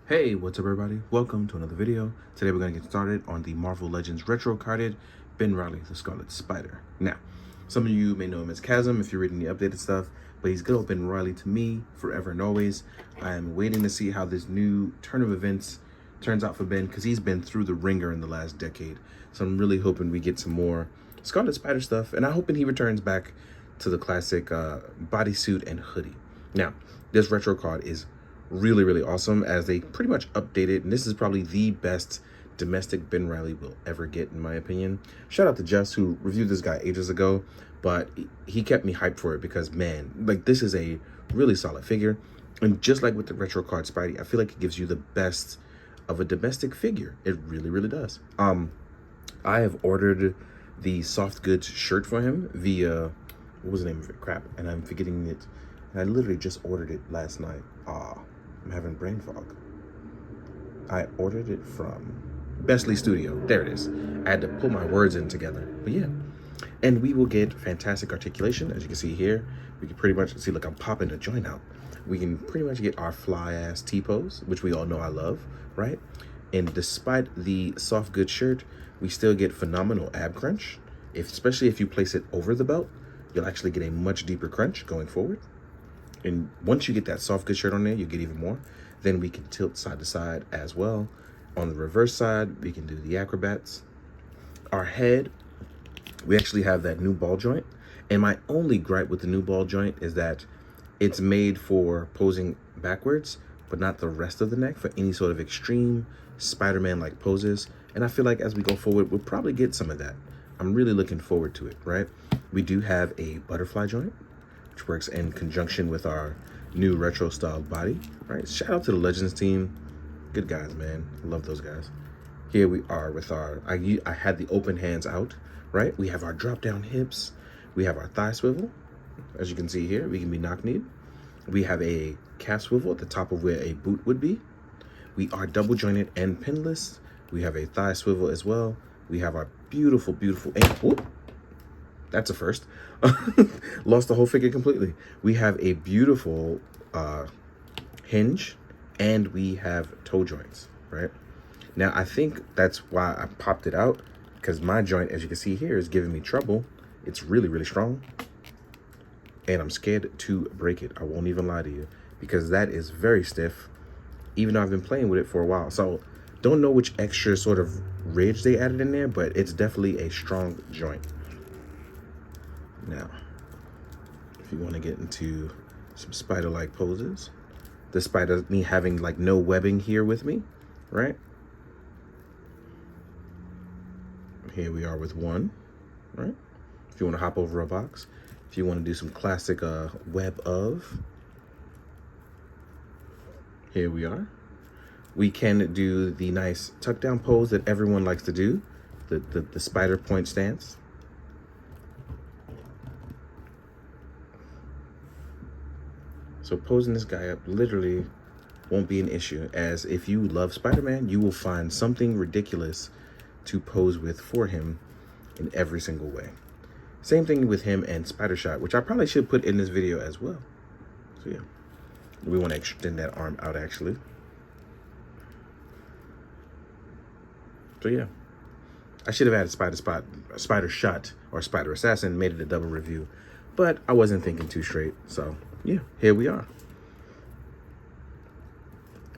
Hey, what's up everybody? Welcome to another video. Today we're going to get started on the Marvel Legends retro carded Ben Reilly, the Scarlet Spider. Now, some of you may know him as Chasm if you're reading the updated stuff, but he's good old Ben Reilly to me, forever and always. I am waiting to see how this new turn of events turns out for Ben, because he's been through the ringer in the last decade. So I'm really hoping we get some more Scarlet Spider stuff, and I'm hoping he returns back to the classic bodysuit and hoodie. Now, this retro card is really awesome, as they pretty much updated, and this is probably the best domestic Ben Reilly will ever get, in my opinion. Shout out to Jess, who reviewed this guy ages ago, but he kept me hyped for it because, man, like, this is a really solid figure. And just like with the retro card Spidey, I feel like it gives you the best of a domestic figure. It really does. I have ordered the soft goods shirt for him via, what was the name of it? Crap, and I'm forgetting it. And I literally just ordered it last night. I'm having brain fog. I ordered it from Bestly Studio. There it is. I had to pull my words in together. But yeah. And we will get fantastic articulation. As you can see here, we can pretty much see, look, I'm popping the joint out. We can pretty much get our fly ass T-pose, which we all know I love, right? And despite the soft good shirt, we still get phenomenal ab crunch. Especially if you place it over the belt, you'll actually get a much deeper crunch going forward. And once you get that soft good shirt on there, you get even more. Then we can tilt side to side as well. On the reverse side, we can do the acrobats. Our head, we actually have that new ball joint. And my only gripe with the new ball joint is that it's made for posing backwards, but not the rest of the neck for any sort of extreme Spider-Man-like poses. And I feel like as we go forward, we'll probably get some of that. I'm really looking forward to it, right? We do have a butterfly joint, which works in conjunction with our new retro styled body, right? Shout out to the Legends team. Good guys, man. Love those guys. Here we are with our, I had the open hands out, right? We have our drop down hips. We have our thigh swivel. As you can see here, we can be knock-kneed. We have a calf swivel at the top of where a boot would be. We are double jointed and pinless. We have a thigh swivel as well. We have our beautiful ankle. That's a first. Lost the whole figure completely. We have a beautiful hinge, and we have toe joints, right? Now, I think that's why I popped it out, because my joint, as you can see here, is giving me trouble. It's really strong, and I'm scared to break it. I won't even lie to you, because that is very stiff, even though I've been playing with it for a while. So don't know which extra sort of ridge they added in there, but it's definitely a strong joint. Now, if you want to get into some spider-like poses, the spider, me having like no webbing here with me, right? Here we are with one, right? If you want to hop over a box, if you want to do some classic web of, here we are. We can do the nice tuck down pose that everyone likes to do, the spider point stance. So posing this guy up literally won't be an issue, as if you love Spider-Man, you will find something ridiculous to pose with for him in every single way. Same thing with him and Spider Shot, which I probably should put in this video as well. So yeah, we want to extend that arm out actually. So yeah, I should have added Spider Shot or Spider Assassin, made it a double review, but I wasn't thinking too straight. So yeah, here we are.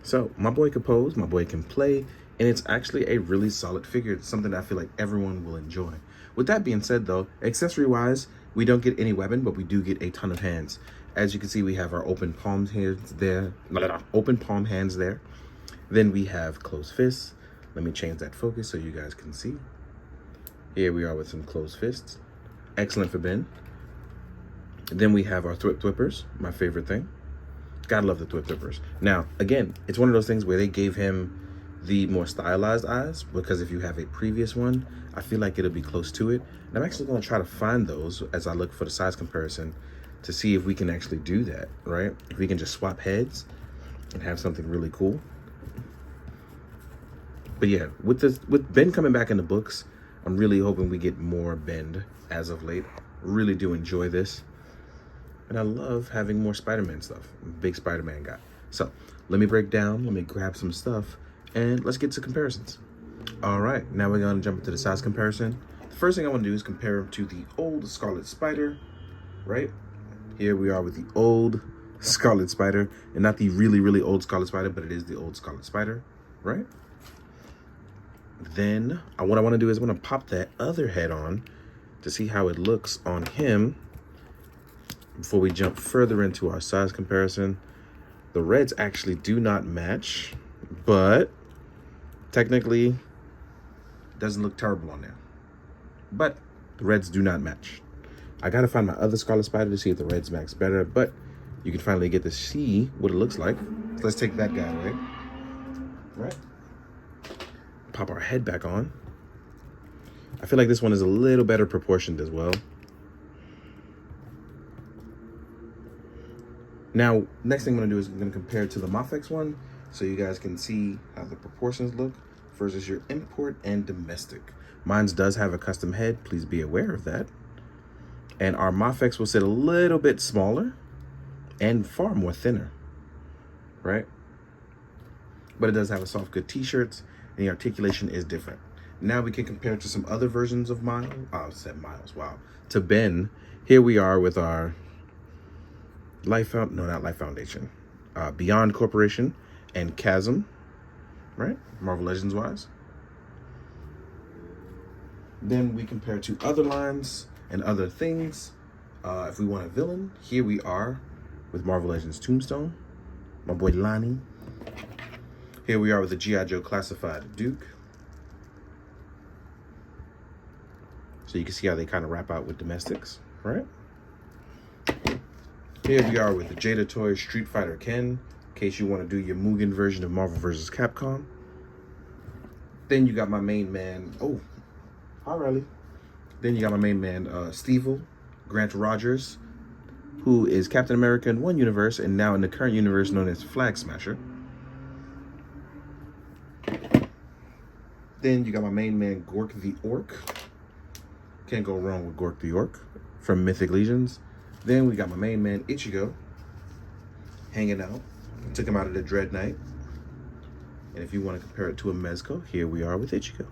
So my boy can pose, my boy can play, and it's actually a really solid figure. It's something that I feel like everyone will enjoy. With that being said though, accessory wise, we don't get any weapon, but we do get a ton of hands. As you can see, we have our open palm hands there. Open palm hands there. Then we have closed fists. Let me change that focus so you guys can see. Here we are with some closed fists. Excellent for Ben. Then we have our thwippers, my favorite thing. Gotta love the thwippers. Now, again, it's one of those things where they gave him the more stylized eyes, because if you have a previous one, I feel like it'll be close to it. And I'm actually gonna try to find those as I look for the size comparison to see if we can actually do that, right? If we can just swap heads and have something really cool. But yeah, with Ben coming back in the books, I'm really hoping we get more Ben as of late. Really do enjoy this. And I love having more Spider-Man stuff. I'm a big Spider-Man guy. So let me break down, let me grab some stuff, and let's get to comparisons. All right, now we're gonna jump into the size comparison. The first thing I wanna do is compare him to the old Scarlet Spider, right? Here we are with the old Scarlet Spider, and not the really, really old Scarlet Spider, but it is the old Scarlet Spider, right? Then what I want to do is I want to pop that other head on to see how it looks on him before we jump further into our size comparison. The reds actually do not match, but technically it doesn't look terrible on there. But the reds do not match. I got to find my other Scarlet Spider to see if the reds match better, but you can finally get to see what it looks like. So let's take that guy away. Right? Pop our head back on. I feel like this one is a little better proportioned as well. Now, next thing I'm gonna do is I'm gonna compare it to the Mafex one so you guys can see how the proportions look versus your import and domestic. Mine's does have a custom head, please be aware of that. And our Mafex will sit a little bit smaller and far more thinner, right? But it does have a soft good t-shirts, and the articulation is different. Now we can compare it to some other versions of Miles. To Ben. Here we are with our not Life Foundation, Beyond Corporation and Chasm, right? Marvel Legends wise. Then we compare to other lines and other things. If we want a villain, here we are with Marvel Legends Tombstone, my boy Lonnie. Here we are with the G.I. Joe Classified Duke. So you can see how they kind of wrap out with domestics, right? Here we are with the Jada Toy Street Fighter Ken, in case you want to do your Mugen version of Marvel vs. Capcom. Then you got my main man, oh, hi Riley. Then you got my main man, Stevel, Grant Rogers, who is Captain America in one universe and now in the current universe known as Flag Smasher. Then you got my main man, Gork the Orc. Can't go wrong with Gork the Orc from Mythic Legions. Then we got my main man, Ichigo, hanging out. Took him out of the Dread Knight. And if you want to compare it to a Mezco, here we are with Ichigo.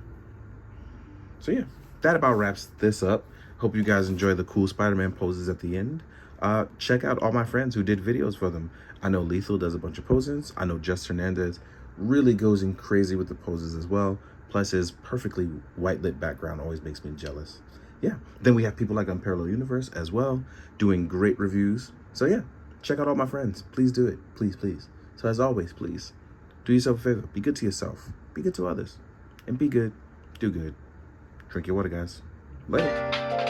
So yeah, that about wraps this up. Hope you guys enjoy the cool Spider-Man poses at the end. Check out all my friends who did videos for them. I know Lethal does a bunch of poses. I know Just Hernandez really goes in crazy with the poses as well. Plus his perfectly white lit background always makes me jealous. Yeah, then we have people like Unparalleled Universe as well, doing great reviews. So yeah, check out all my friends. Please do it, please, please. So as always, please, do yourself a favor. Be good to yourself, be good to others, and be good, do good. Drink your water, guys. Later.